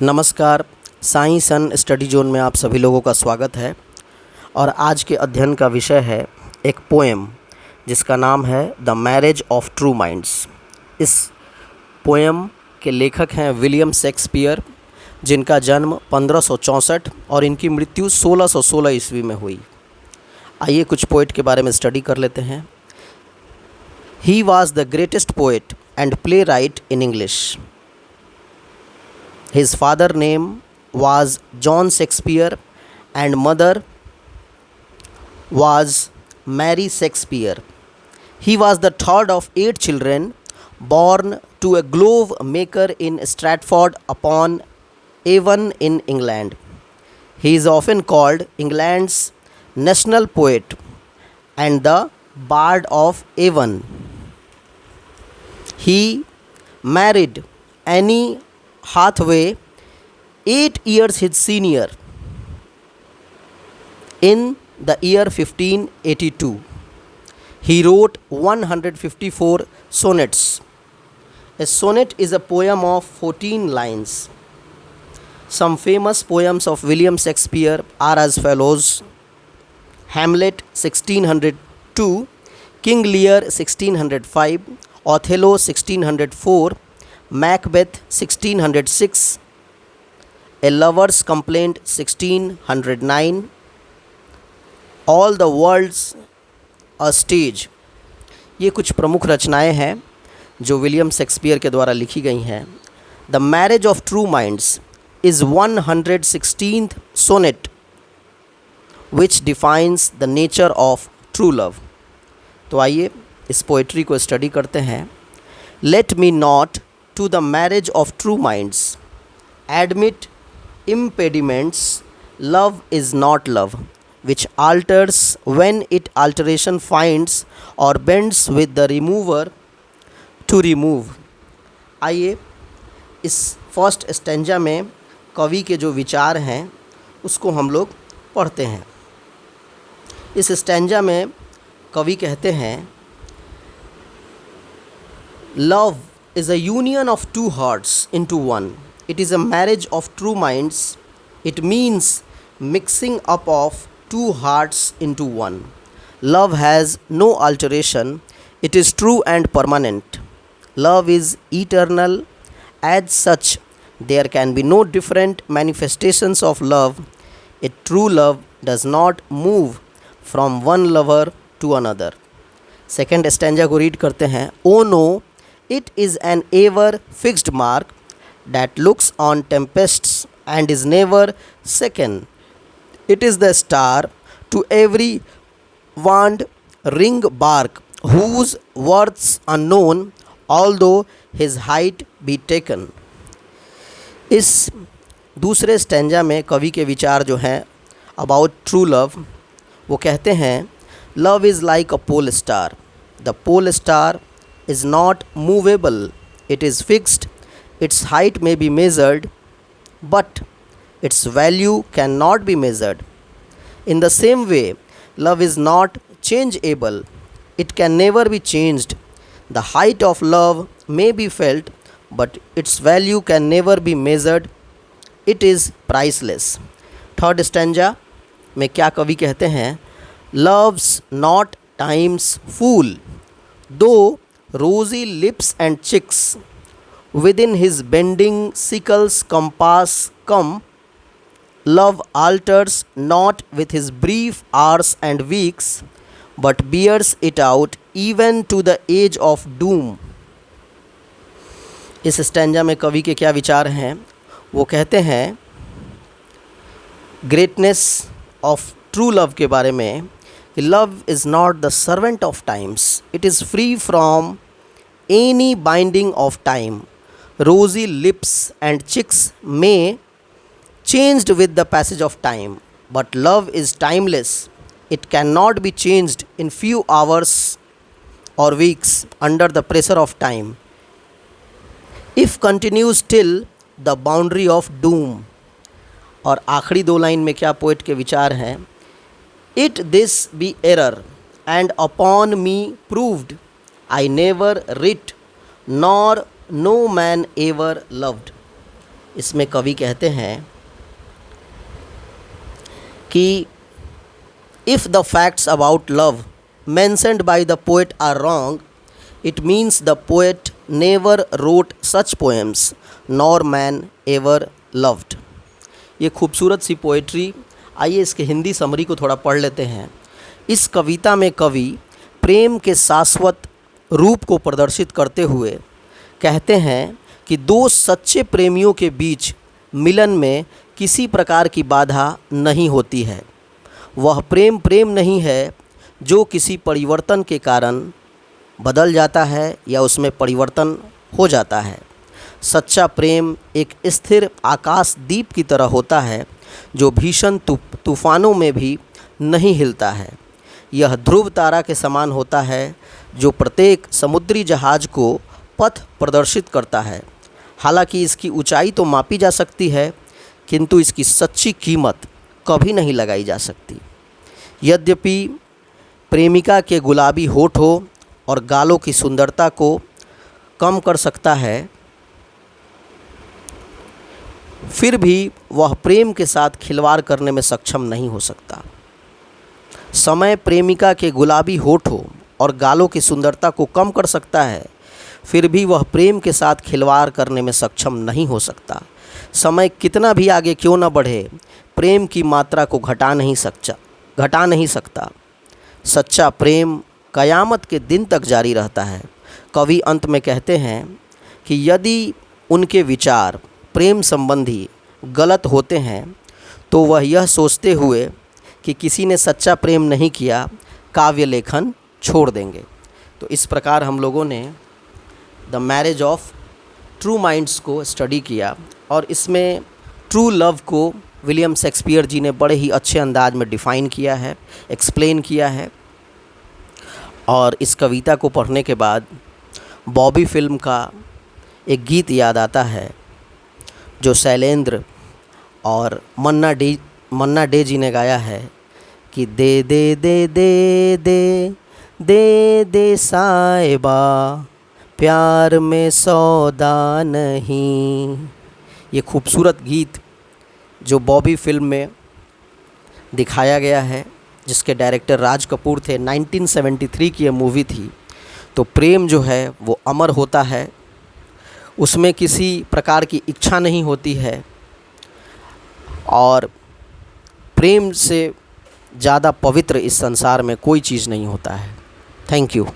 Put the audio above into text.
नमस्कार। साई सन study zone में आप सभी लोगों का स्वागत है। और आज के अध्ययन का विषय है एक पोएम जिसका नाम है the marriage of true minds. इस पोएम के लेखक हैं विलियम शेक्सपियर, जिनका जन्म 1564 और इनकी मृत्यु 1616 ईस्वी में हुई। आइए कुछ पोइट के बारे में स्टडी कर लेते हैं। He was the greatest poet and play right in English. His father name was John Shakespeare and mother was Mary Shakespeare. He was the third of 8 children born to a glove maker in Stratford upon Avon in England. He is often called England's national poet and the Bard of Avon. He married Anne Hathaway, 8 years his senior, in the year 1582. He wrote 154 sonnets. A sonnet is a poem of 14 lines. Some famous poems of William Shakespeare are as follows: Hamlet 1602, King Lear 1605, Othello 1604, Macbeth 1606, A Lover's Complaint 1609, All the World's a Stage। ये कुछ प्रमुख रचनाएं हैं जो William Shakespeare के द्वारा लिखी गई हैं। The marriage of true minds is 116th sonnet which defines the nature of true love. तो आइए इस पोइट्री को स्टडी करते हैं। Let me not to the marriage of true minds admit impediments. Love is not love, which alters when it alteration finds or bends with the remover to remove। आइए इस first stanza में कवि के जो विचार हैं उसको हम लोग पढ़ते हैं। इस स्टेंजा में कवि कहते हैं, love is a union of two hearts into one. It is a marriage of true minds. It means mixing up of two hearts into one. Love has no alteration. It is true and permanent. Love is eternal. As such, there can be no different manifestations of love. A true love does not move from one lover to another. Second stanza को read करते हैं। Oh no, it is an ever fixed mark that looks on tempests and is never shaken. It is the star to every wand ring bark, whose worth's unknown, although his height be taken। इस दूसरे stanza में कवि के विचार जो हैं about true love, वो कहते हैं, love is like a pole star. The pole star is not movable, it is fixed. Its height may be measured, but its value cannot be measured. In the same way, love is not changeable, it can never be changed. The height of love may be felt, but its value can never be measured. It is priceless। Third stanza में क्या कवि कहते हैं, love's not time's fool, though rosy lips and cheeks within his bending sickle's compass come, love alters not with his brief hours and weeks, but bears it out even to the age of doom। इस stanza में कवि के क्या विचार हैं, वो कहते हैं ग्रेटनेस ऑफ ट्रू लव के बारे में, love is not the servant of times. It is free from any binding of time. Rosy lips and cheeks may changed with the passage of time, but love is timeless. It cannot be changed in few hours or weeks under the pressure of time, if continues till the boundary of doom। और आखिरी दो line में क्या poet के विचार हैं, It this be error, and upon me proved, I never writ, nor no man ever loved। इसमें कवि कहते हैं कि if the facts about love mentioned by the poet are wrong, it means the poet never wrote such poems nor man ever loved. ये खूबसूरत सी poetry, आइए इसके Hindi summary को थोड़ा पढ़ लेते हैं। इस कविता में कवि प्रेम के शाश्वत रूप को प्रदर्शित करते हुए कहते हैं कि दो सच्चे प्रेमियों के बीच मिलन में किसी प्रकार की बाधा नहीं होती है। वह प्रेम प्रेम नहीं है जो किसी परिवर्तन के कारण बदल जाता है या उसमें परिवर्तन हो जाता है। सच्चा प्रेम एक स्थिर आकाशदीप की तरह होता है जो भीषण तूफानों में भी नहीं हिलता है। यह ध्रुव तारा के समान होता है जो प्रत्येक समुद्री जहाज को पथ प्रदर्शित करता है। हालांकि इसकी ऊंचाई तो मापी जा सकती है, किंतु इसकी सच्ची कीमत कभी नहीं लगाई जा सकती। यद्यपि प्रेमिका के गुलाबी होठों और गालों की सुंदरता को कम कर सकता है, फिर भी वह प्रेम के साथ खिलवाड़ करने में सक्षम नहीं हो सकता। समय प्रेमिका के गुलाबी होठों और गालों की सुंदरता को कम कर सकता है, फिर भी वह प्रेम के साथ खिलवाड़ करने में सक्षम नहीं हो सकता। समय कितना भी आगे क्यों न बढ़े, प्रेम की मात्रा को घटा नहीं सकता। सच्चा प्रेम कयामत के दिन तक जारी रहता है। कवि अंत में कहते हैं कि यदि उनके विचार प्रेम संबंधी गलत होते हैं तो वह यह सोचते हुए कि किसी ने सच्चा प्रेम नहीं किया, काव्य लेखन छोड़ देंगे। तो इस प्रकार हम लोगों ने the marriage of true minds को स्टडी किया और इसमें ट्रू लव को विलियम शेक्सपियर जी ने बड़े ही अच्छे अंदाज में डिफ़ाइन किया है, एक्सप्लेन किया है। और इस कविता को पढ़ने के बाद बॉबी फिल्म का एक गीत याद आता है जो शैलेंद्र और मन्ना डे जी ने गाया है कि दे दे दे दे दे दे दे साहिबा प्यार में सौदा नहीं। ये खूबसूरत गीत जो बॉबी फिल्म में दिखाया गया है, जिसके डायरेक्टर राज कपूर थे, 1973 की ये मूवी थी। तो प्रेम जो है वो अमर होता है, उसमें किसी प्रकार की इच्छा नहीं होती है और प्रेम से ज़्यादा पवित्र इस संसार में कोई चीज़ नहीं होता है। Thank you.